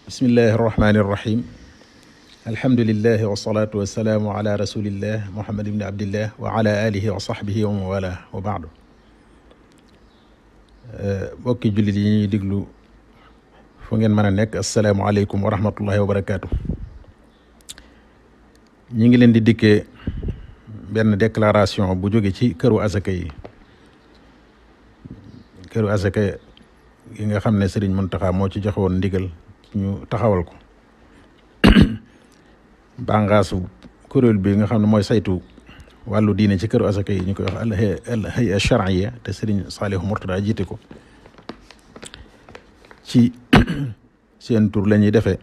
bismillahi irrahmani irrahim alhamdulilahi wasalaatu wasalaamu ala rasulillah muhammad ibni abdillah wa ala alihi wa sahbihi wa mawala wa baadu bokki jullit yi ñuy diglu fu ngeen mën a nekk asalaamualeykum wa rahmatullahi wa barakaatu. ñi ngi leen di dikkee benn déclaration bu jóge ci këru asaka yi yi nga xam ne Sëriñ Muntaxa moo ci joxe woon ndigal ñu taxawal ko bàngaasu kuréel bi nga xam ne mooy saytu wàllu diine ci këru asaka yi ñu koy wax al hay'a shar'iyya te Sëriñ Saalihu Murtada jiite ko ci seen tur la ñuy defee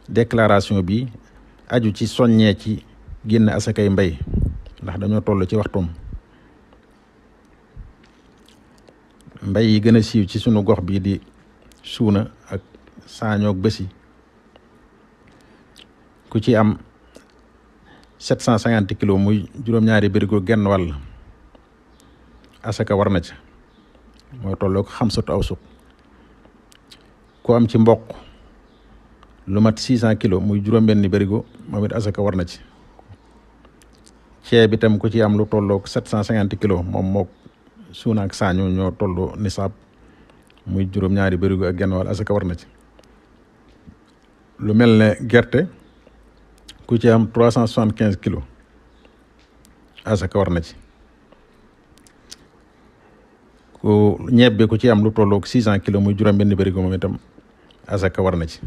déclaration bi aju ci soññee ci génn asakay mbay ndax dañoo toll ci waxtum mbay yi gën a siiw ci sunu gox bii di suuna ak saañoog bési ku ci am 750 kilos muy juróom-ñaari bérigo genn wàll asaka war na ca mooy tolloo ko xamsatu awsuq ku am ci mboq lu mat 600 kilos muy juróom-benni bérigo moom it asaka war na ci ceeb itam ku ci am lu tolloo 750 kilos moom mook suuna ak saaño ñoo tolloo nisaab muy juróom-ñaari bérigo ak genn wàll asaka war na ci lu mel ne gerte ku ci am 375 kilos asaka war na ci ku ñebbe ku ci am lu tolloog 600 kilos muy juróom benn bérigo moom itam asaka war na ci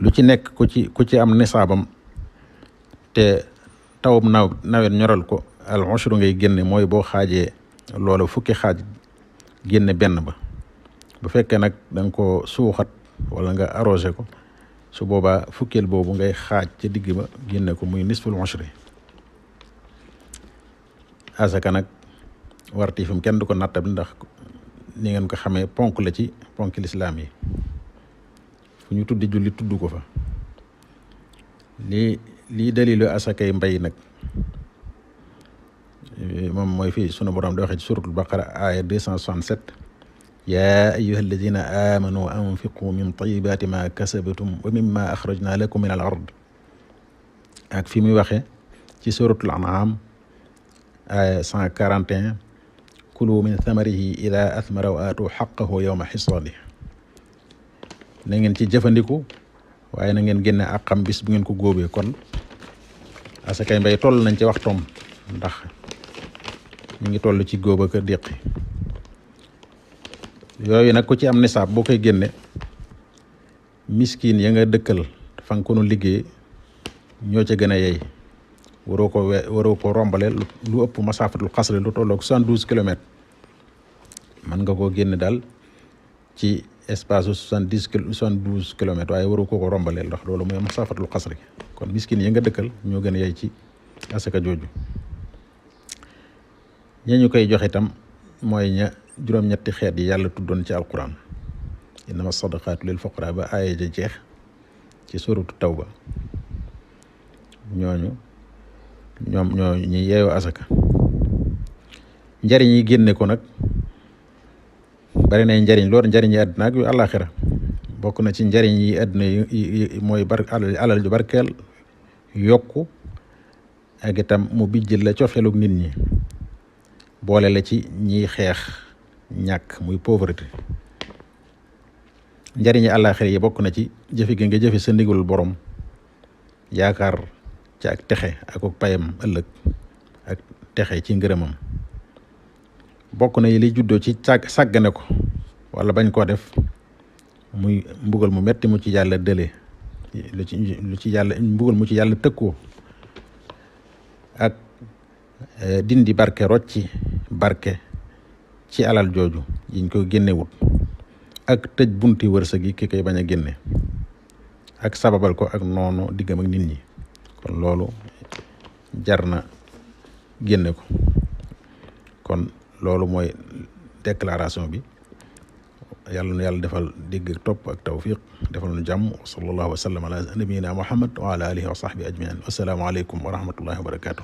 lu ci nekk ku ci am nisaabam te tawub nawet ñoral ko al ushru ngay génne mooy boo xaajee loolu fukki xaaj génne benn ba bu fekkee nag da nga ko suuxat wala nga arrosé ko su boobaa fukkeel boobu ngay xaaj ca digg ba génne ko muy nisful ushri asaka nag wartifam kenn du ko nattab ndax ni ngeen ko xamee ponk la ci ponk lislaam yi fu ñu tuddi julli tudd ko fa lii dalilu asakay mbay nag moom mooy fii sunu borom di waxee ci suratul baqara aaya 267 yaa ayyuha alladina amanu anfiqu min tayibaati ma kasabtum wa mimma axrajna lakum min al ard ak fi muy waxee ci suratul an'am aya 141 kulu min thamarihi ida athmara wa aatu xaqahu yawma xisaadi na ngeen ci jëfandiku waaye na ngeen génne àqam bis bu ngeen ko góobee kon asakay mbay toll nañ ci waxtoom ndax ñu ngi toll ci góob ak déqi yooyu nag ku ci am nisaab boo koy génne miskin ya nga dëkkal fa nga ko nu liggéey ñoo ca gën a yey waroo ko rombale lu ëpp masaafatul xasri lu tolloog 72 kilomètres mën nga koo génne daal ci espace 72 kilomètres waaye waroo ko rombale ndax loolu mooy masaafatul xasri kon miskin ya nga dëkkal ñoo gën a yey ci asaka jooju ña ñu koy joxe itam mooy ña juróom-ñetti xeet yi yàlla tuddoon ci alquran innama sadaqaatu lil fuqara ba aaya ja jeex ci suratu tawba ñoo ñi yeeyoo asaka njariñ yi génne ko nag bari nay njariñ loolu njariñ yi àddina ak yu àllaaxira bokk na ci njariñ yi àddina yi mooy alal ju barkeel yokku ak itam mu bijjil la cofeelug nit ñi boole la ci ñiy xeex ñàkk muy pauvreté njariñi àllaaxira yi bokk na ci jëfe gi nga jëfe sa ndigalul borom yaakaar ci ak texe ak payam ëllëg ak texe ci ngërëmam bokk na yi li juddoo ci sàggane ko wala bañ koo def muy mbugal mu metti mu ci yàlla dële lu ci yàlla mbugal mu ci yàlla tëkkoo ak dindi barke rocci barke ci alal jooju yiñ ko génnewut ak tëj bunti wërsëg yi ki koy bañ a génne ak sababal ko ak noonu diggam ak nit ñi kon loolu jar na génne ko kon loolu mooy déclaration bi yàlla na yàlla defal dégg ak topp ak tawfiq defal nu jàmm wa sallallahu wa sallam ala nabiyina muhammad wa ala alihi wa sahbihi ajmain assalaamu aleykum wa rahmatullahi wa barakatuh